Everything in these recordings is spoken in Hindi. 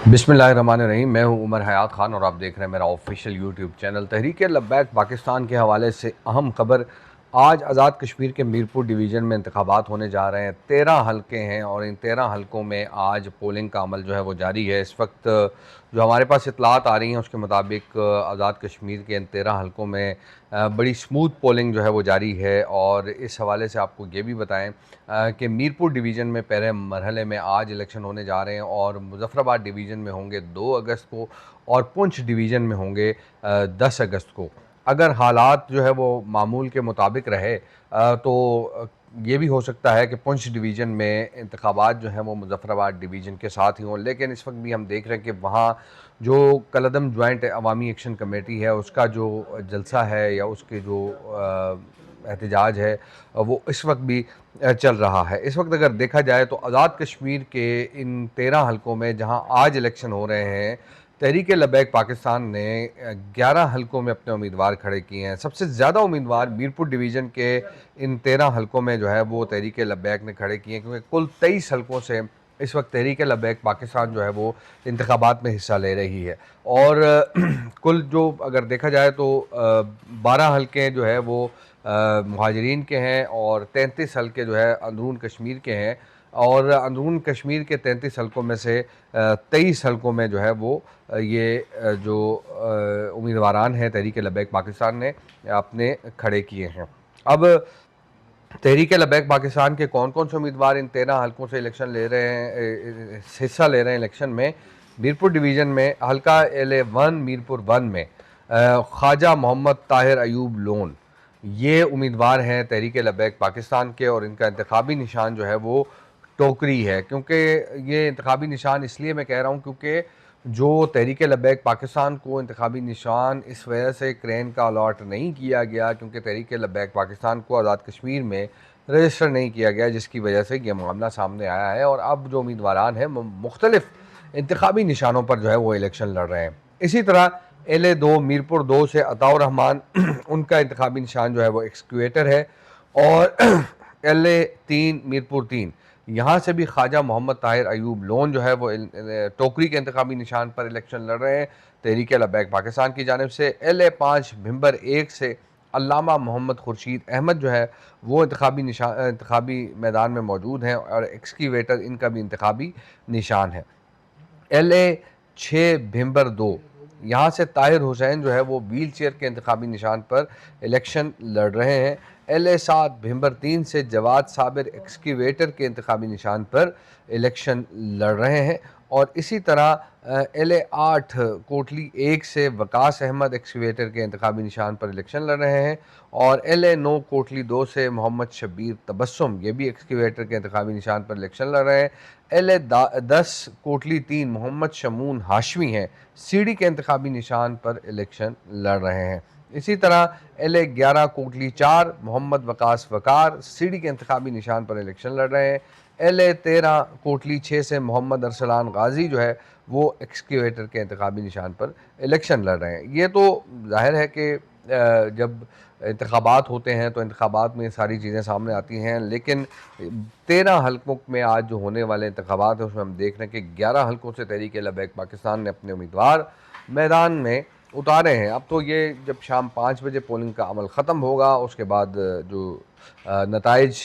बिस्मिल्लाहिर्रहमानिर्रहीम। मैं हूं उमर हयात ख़ान और आप देख रहे हैं मेरा ऑफिशियल यूट्यूब चैनल। तहरीक लब्बैक पाकिस्तान के हवाले से अहम खबर। आज आज़ाद कश्मीर के मीरपुर डिवीज़न में इंतखाबात होने जा रहे हैं। 13 हलके हैं और इन 13 हलकों में आज पोलिंग का अमल जो है वो जारी है। इस वक्त जो हमारे पास इतलात आ रही हैं उसके मुताबिक आज़ाद कश्मीर के इन 13 हलकों में बड़ी स्मूथ पोलिंग जो है वो जारी है। और इस हवाले से आपको ये भी बताएं कि मीरपुर डिवीज़न में पहले मरहले में आज इलेक्शन होने जा रहे हैं और मुजफ्फराबाद डिवीज़न में होंगे 2 अगस्त को और पुंछ डिवीज़न में होंगे 10 अगस्त को। अगर हालात जो है वो मामूल के मुताबिक रहे तो ये भी हो सकता है कि पुंछ डिवीज़न में इंतखाबात जो हैं वो मुजफ्फराबाद डिवीज़न के साथ ही हों। लेकिन इस वक्त भी हम देख रहे हैं कि वहाँ जो कलअदम जॉइंट अवामी एक्शन कमेटी है उसका जो जलसा है या उसके जो एहतजाज है वो इस वक्त भी चल रहा है। इस वक्त अगर देखा जाए तो आज़ाद कश्मीर के इन 13 हलकों में जहां आज इलेक्शन हो रहे हैं, तहरीक लब्बैक पाकिस्तान ने 11 हलकों में अपने उम्मीदवार खड़े किए हैं। सबसे ज़्यादा उम्मीदवार मीरपुर डिवीज़न के इन 13 हलकों में जो है वो तहरीक लब्बैक ने खड़े किए हैं, क्योंकि कुल 23 हलकों से इस वक्त तहरीक लब्बैक पाकिस्तान जो है वो इंतखाबात में हिस्सा ले रही है। और कुल जो अगर देखा जाए तो 12 हलके जो है वो मुहाजिरीन के हैं और 33 हलके जो है अंदरून कश्मीर के हैं। और अंदरून कश्मीर के 33 हलकों में से 23 हलकों में जो है वो जो उम्मीदवारान हैं तहरीक लब्बैक पाकिस्तान ने अपने खड़े किए हैं। अब तहरीक लब्बैक पाकिस्तान के कौन कौन से उम्मीदवार इन 13 हलकों से इलेक्शन ले रहे हैं, हिस्सा ले रहे हैं इलेक्शन में। मीरपुर डिवीज़न में हलका LA-1 मीरपुर 1 में ख्वाजा मोहम्मद ताहिर अयूब लोन ये उम्मीदवार हैं तहरीक लब्बैक पाकिस्तान के। और इनका इंतखाबी निशान जो है वो टोकरी है। क्योंकि ये इंतखाबी निशान इसलिए मैं कह रहा हूँ क्योंकि जो तहरीक लब्बैक पाकिस्तान को इंतखाबी निशान इस वजह से क्रेन का अलॉट नहीं किया गया क्योंकि तहरीक लब्बैक पाकिस्तान को आज़ाद कश्मीर में रजिस्टर नहीं किया गया, जिसकी वजह से ये मामला सामने आया है। और अब जो उम्मीदवारान हैं मुख्तलिफ इंतखाबी निशानों पर जो है वो इलेक्शन लड़ रहे हैं। इसी तरह LA-2 मीरपुर 2 से अताउर रहमान उनका इंतखाबी निशान जो है वो एक्सक्यूएटर है। और LA-3 मीरपुर 3 यहाँ से भी ख्वाजा मोहम्मद ताहिर अयूब लोन जो है वो टोकरी के इंतखाबी निशान पर इलेक्शन लड़ रहे हैं तहरीक लब्बैक पाकिस्तान की जानिब से। LA-5 भिंबर 1 से अल्लामा मोहम्मद खुर्शीद अहमद जो है वो इंतखाबी मैदान में मौजूद हैं और एक्सक्यूवेटर इनका भी इंतखाबी निशान है। LA-6 भिंबर 2 यहाँ से ताहिर हुसैन जो है वो व्हील चेयर के इंतखाबी निशान पर इलेक्शन लड़ रहे हैं। LA-7 भिंबर 3 से जवाद साबिर एक्सक्यूवेटर के इंतखाबी निशान पर इलेक्शन लड़ रहे हैं। और इसी तरह LA-8 कोटली 1 से वकास अहमद एक्सक्यूवेटर के इंतखाबी निशान पर इलेक्शन लड़ रहे हैं। और LA-9 कोटली 2 से मोहम्मद शब्बीर तबस्सुम ये भी एक्सक्यूवेटर के इंतखाबी निशान पर इलेक्शन लड़ रहे हैं। LA-10 कोटली 3 मोहम्मद शमून हाशमी हैं सीडी के इंतखाबी निशान पर इलेक्शन लड़ रहे हैं। इसी तरह LA-11 कोटली 4 मोहम्मद वकास वकार सीडी के इंतखाबी निशान पर इलेक्शन लड़ रहे हैं। LA-13 कोटली 6 से मोहम्मद अरसलान गाजी जो है वो एक्सक्यूवेटर के इंतखाबी निशान पर इलेक्शन लड़ रहे हैं। ये तो जाहिर है कि जब इंतखाबात होते हैं तो इंतखाबात में सारी चीज़ें सामने आती हैं। लेकिन 13 हलकों में आज जो होने वाले इंतखाबात हैं उसमें हम देख रहे हैं कि 11 हलकों से तहरीक लब्बैक पाकिस्तान ने अपने उम्मीदवार मैदान में उतारे हैं। अब तो ये जब शाम 5 बजे पोलिंग का अमल ख़त्म होगा उसके बाद जो नताइज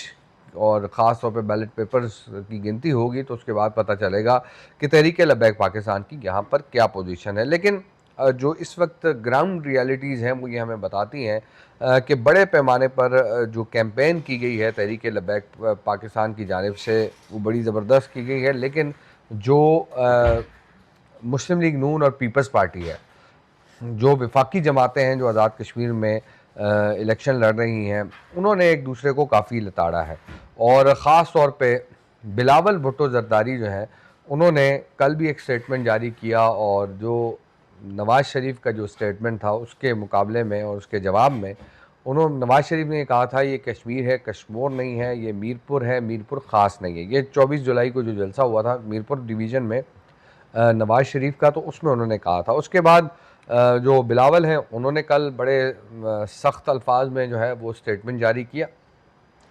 और ख़ास तौर पे बैलेट पेपर्स की गिनती होगी तो उसके बाद पता चलेगा कि तहरीक लब्बैक पाकिस्तान की यहाँ पर क्या पोजीशन है। लेकिन जो इस वक्त ग्राउंड रियलिटीज़ हैं वो ये हमें बताती हैं कि बड़े पैमाने पर जो कैंपेन की गई है तहरीक लब्बैक पाकिस्तान की जानिब से वो बड़ी ज़बरदस्त की गई है। लेकिन जो मुस्लिम लीग नून और पीपल्स पार्टी है, जो वफाकी जमातें हैं जो आज़ाद कश्मीर में इलेक्शन लड़ रही हैं, उन्होंने एक दूसरे को काफ़ी लताड़ा है। और ख़ास तौर पे बिलावल भुट्टो ज़रदारी जो हैं उन्होंने कल भी एक स्टेटमेंट जारी किया और जो नवाज़ शरीफ का जो स्टेटमेंट था उसके मुकाबले में और उसके जवाब में उन्होंने नवाज़ शरीफ ने कहा था ये कश्मीर है, कश्मीर नहीं है, ये मीरपुर है, मीरपुर ख़ास नहीं है। ये 24 जुलाई को जो जलसा हुआ था मीरपुर डिवीज़न में नवाज़ शरीफ का, तो उसमें उन्होंने कहा था। उसके बाद जो बिलावल हैं उन्होंने कल बड़े सख्त अल्फाज में जो है वो स्टेटमेंट जारी किया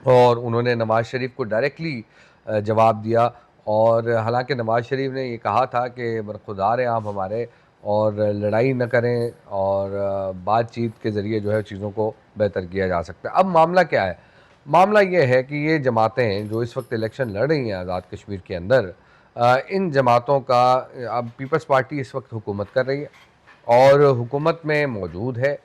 और उन्होंने नवाज़ शरीफ को डायरेक्टली जवाब दिया और हालांकि नवाज़ शरीफ ने ये कहा था कि बरखुरदार हैं आप हमारे और लड़ाई न करें और बातचीत के ज़रिए जो है चीज़ों को बेहतर किया जा सकता है। अब मामला क्या है? मामला ये है कि ये जमातें जो इस वक्त इलेक्शन लड़ रही हैं आज़ाद कश्मीर के अंदर, इन जमातों का अब पीपल्स पार्टी इस वक्त हुकूमत कर रही है और हुकूमत में मौजूद है।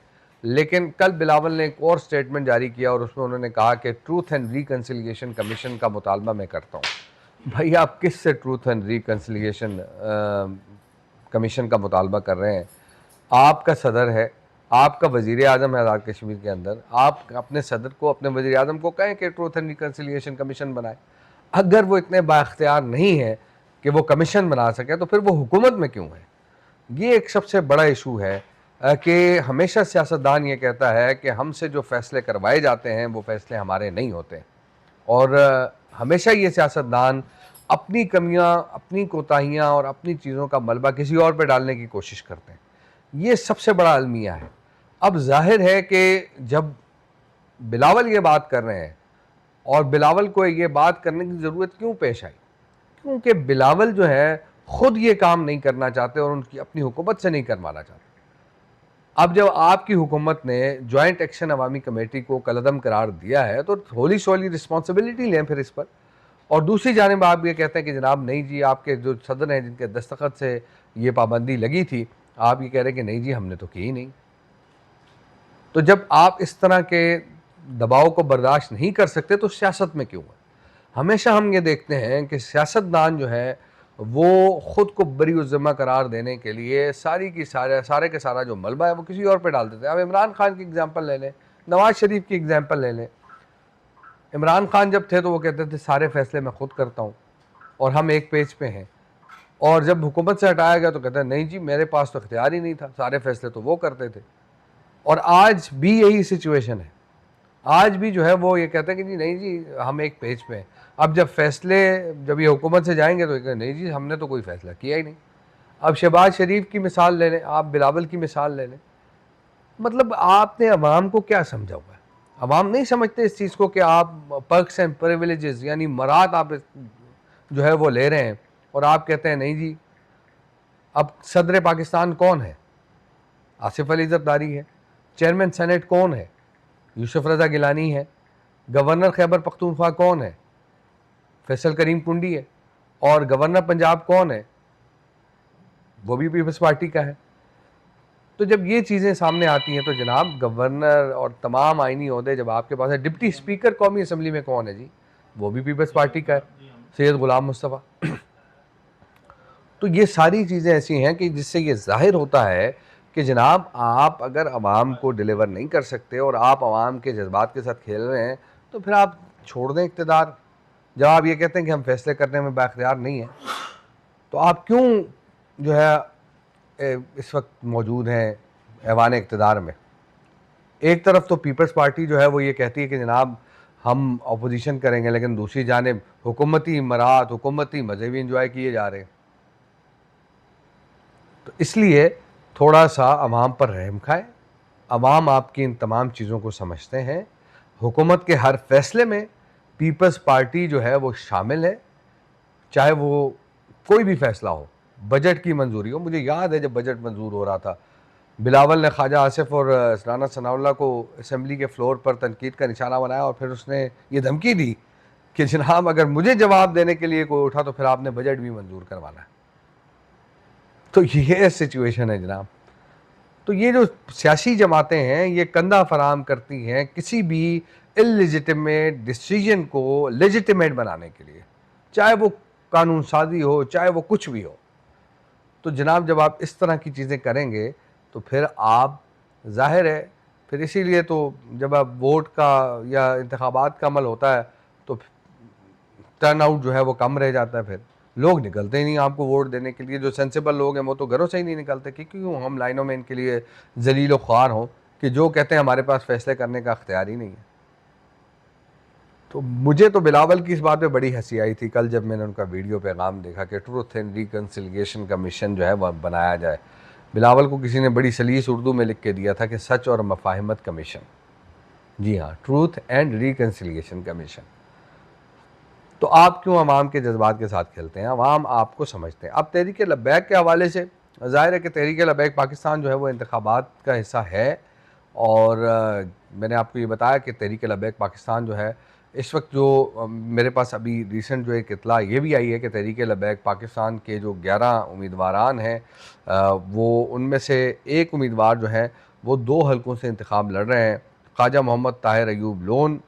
लेकिन कल बिलावल ने एक और स्टेटमेंट जारी किया और उसमें उन्होंने कहा कि ट्रूथ एंड रिकन्सिलिएशन कमीशन का मुतालबा मैं करता हूँ। भाई आप किस से ट्रूथ एंड रिकन्सिलिएशन कमीशन का मुतालबा कर रहे हैं? आपका सदर है, आपका वज़ीर आज़म है आज़ाद कश्मीर के अंदर, आप अपने सदर को, अपने वज़ीर आज़म को कहें कि ट्रूथ एंड रिकन्सिलिएशन कमीशन बनाए। अगर वो इतने बाख्तियार नहीं है कि वो कमीशन बना सके तो फिर वो हुकूमत में क्यों है? ये एक सबसे बड़ा इशू है कि हमेशा सियासतदान ये कहता है कि हमसे जो फ़ैसले करवाए जाते हैं वो फ़ैसले हमारे नहीं होते और हमेशा ये सियासतदान अपनी कमियां, अपनी कोताहियां और अपनी चीज़ों का मलबा किसी और पे डालने की कोशिश करते हैं। ये सबसे बड़ा अलमिया है। अब जाहिर है कि जब बिलावल ये बात कर रहे हैं और बिलावल को ये बात करने की ज़रूरत क्यों पेश आई? क्योंकि बिलावल जो है खुद ये काम नहीं करना चाहते और उनकी अपनी हुकूमत से नहीं करवाना चाहते। अब जब आपकी हुकूमत ने जॉइंट एक्शन अवामी कमेटी को कलअदम करार दिया है तो थोड़ी सोली रिस्पॉन्सिबिलिटी लें फिर इस पर। और दूसरी जानिब आप ये कहते हैं कि जनाब नहीं जी, आपके जो सदर हैं जिनके दस्तखत से ये पाबंदी लगी थी, आप ये कह रहे हैं कि नहीं जी हमने तो की ही नहीं। तो जब आप इस तरह के दबाव को बर्दाश्त नहीं कर सकते तो सियासत में क्यों है? हमेशा हम ये देखते हैं कि सियासतदान जो है वो ख़ुद को बरी ज़िम्मा करार देने के लिए सारे के सारा जो मलबा है वो किसी और पे डाल देते हैं। अब इमरान खान की एग्जांपल ले लें, नवाज़ शरीफ की एग्जांपल ले लें। इमरान खान जब थे तो वो कहते थे सारे फैसले मैं खुद करता हूँ और हम एक पेज पे हैं, और जब हुकूमत से हटाया गया तो कहते हैं नहीं जी मेरे पास तो इख्तियार ही नहीं था, सारे फैसले तो वो करते थे। और आज भी यही सिचुएशन है। आज भी जो है वो ये कहते हैं कि जी नहीं जी हम एक पेज पे हैं। अब जब ये हुकूमत से जाएंगे तो कहते हैं नहीं जी हमने तो कोई फैसला किया ही नहीं। अब शहबाज शरीफ की मिसाल ले लें, आप बिलावल की मिसाल ले लें। मतलब आपने अवाम को क्या समझा हुआ है? अवाम नहीं समझते इस चीज़ को कि आप पर्क्स एंड प्रिविलेजेस यानी मरात आप जो है वो ले रहे हैं और आप कहते हैं नहीं जी। अब सदर पाकिस्तान कौन है? आसिफ अली ज़रदारी है। चेयरमैन सेनेट कौन है? यूसुफ रज़ा गिलानी है। गवर्नर खैबर पख्तूनख्वा कौन है? फैसल करीम कुंडी है। और गवर्नर पंजाब कौन है? वो भी पीपल्स पार्टी का है। तो जब ये चीज़ें सामने आती हैं तो जनाब गवर्नर और तमाम आइनी ओहदे जब आपके पास है, डिप्टी स्पीकर कौमी असम्बली में कौन है जी? वो भी पीपल्स पार्टी का है, सैयद गुलाम मुस्तफ़ा। तो ये सारी चीज़ें ऐसी हैं कि जिससे ये जाहिर होता है कि जनाब आप अगर आवाम को डिलीवर नहीं कर सकते और आप आवाम के जज्बात के साथ खेल रहे हैं तो फिर आप छोड़ दें इक़्तिदार। जब आप ये कहते हैं कि हम फैसले करने में बाख्तियार नहीं हैं तो आप क्यों जो है इस वक्त मौजूद हैं ऐवान इक़्तिदार में? एक तरफ तो पीपल्स पार्टी जो है वो ये कहती है कि जनाब हम अपोजिशन करेंगे, लेकिन दूसरी जानिब हुकूमती इमरात, हुकूमती मज़े भी इंजॉय किए जा रहे हैं। तो इसलिए थोड़ा सा अवाम पर रहम खाए। अवाम आपकी इन तमाम चीज़ों को समझते हैं। हुकूमत के हर फैसले में पीपल्स पार्टी जो है वो शामिल है, चाहे वो कोई भी फैसला हो, बजट की मंजूरी हो। मुझे याद है जब बजट मंजूर हो रहा था, बिलावल ने ख्वाजा आसिफ और राना सनाउल्लाह को असम्बली के फ्लोर पर तनकीद का निशाना बनाया और फिर उसने ये धमकी दी कि जनाब अगर मुझे जवाब देने के लिए कोई उठा तो फिर आपने बजट भी मंजूर करवाना है। तो ये सिचुएशन है जनाब। तो ये जो सियासी जमातें हैं ये कंधा फराहम करती हैं किसी भी इललेजिटिमेट डिसीजन को लेजिटिमेट बनाने के लिए, चाहे वो कानून साजी हो, चाहे वो कुछ भी हो। तो जनाब जब आप इस तरह की चीज़ें करेंगे तो फिर आप ज़ाहिर है फिर इसीलिए तो जब आप वोट का या इंतखाबात का अमल होता है तो टर्न आउट जो है वो कम रह जाता है, फिर लोग निकलते ही नहीं आपको वोट देने के लिए। जो सेंसिबल लोग हैं वो तो घरों से ही नहीं निकलते कि क्यों हम लाइनों में इनके लिए जलील व ख्वार हों कि जो कहते हैं हमारे पास फैसले करने का अख्तियार ही नहीं है। तो मुझे तो बिलावल की इस बात पे बड़ी हंसी आई थी कल जब मैंने उनका वीडियो पैगाम देखा कि ट्रूथ एंड रिकन्सिलिएशन कमीशन जो है वह बनाया जाए। बिलावल को किसी ने बड़ी सलीस उर्दू में लिख के दिया था कि सच और मफाहिमत कमीशन। जी हाँ, ट्रूथ एंड रिकन्सिलिएशन कमीशन। तो आप क्यों अवाम के जज्बात के साथ खेलते हैं? अवाम आपको समझते हैं। अब तहरीक लब्बैक के हवाले से ज़ाहिर है कि तहरीक लब्बैक पाकिस्तान जो है वो इंतखाबात का हिस्सा है, और मैंने आपको ये बताया कि तहरीक लब्बैक पाकिस्तान जो है इस वक्त जो मेरे पास अभी रिसेंट जो एक इत्तला ये भी आई है कि तहरीक लब्बैक पाकिस्तान के जो 11 उम्मीदवारान हैं, वो उनमें से एक उम्मीदवार जो है वो 2 हलकों से इंतखाब लड़ रहे हैं। ख्वाजा मोहम्मद ताहिर अयूब लोन,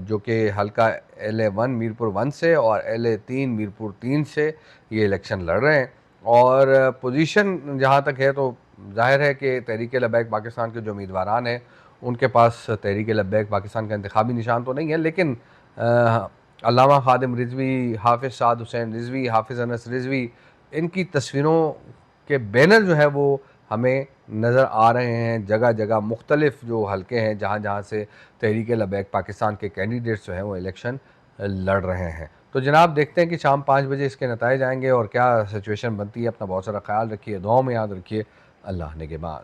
जो कि हल्का LA1 मीरपुर 1 से और LA3 मीरपुर 3 से ये इलेक्शन लड़ रहे हैं। और पोजीशन जहाँ तक है तो ज़ाहिर है कि तहरीक लब्बैक पाकिस्तान के जो उम्मीदवारान हैं उनके पास तहरीक लब्बैक पाकिस्तान का इंतखाबी निशान तो नहीं है, लेकिन अल्लामा खादिम रिजवी, हाफिज़ साद हुसैन रिजवी, हाफिज़ अनस रिजवी, इनकी तस्वीरों के बैनर जो है वो हमें नज़र आ रहे हैं जगह जगह। मुख्तलिफ जो हलके हैं जहाँ जहाँ से तहरीक लब्बैक पाकिस्तान के कैंडिडेट्स जो हैं वो इलेक्शन लड़ रहे हैं। तो जनाब देखते हैं कि शाम 5 बजे इसके नताइज आएंगे और क्या सिचुएशन बनती है। अपना बहुत सारा ख्याल रखिए, दुआओं में याद रखिए। अल्लाह निगहबान।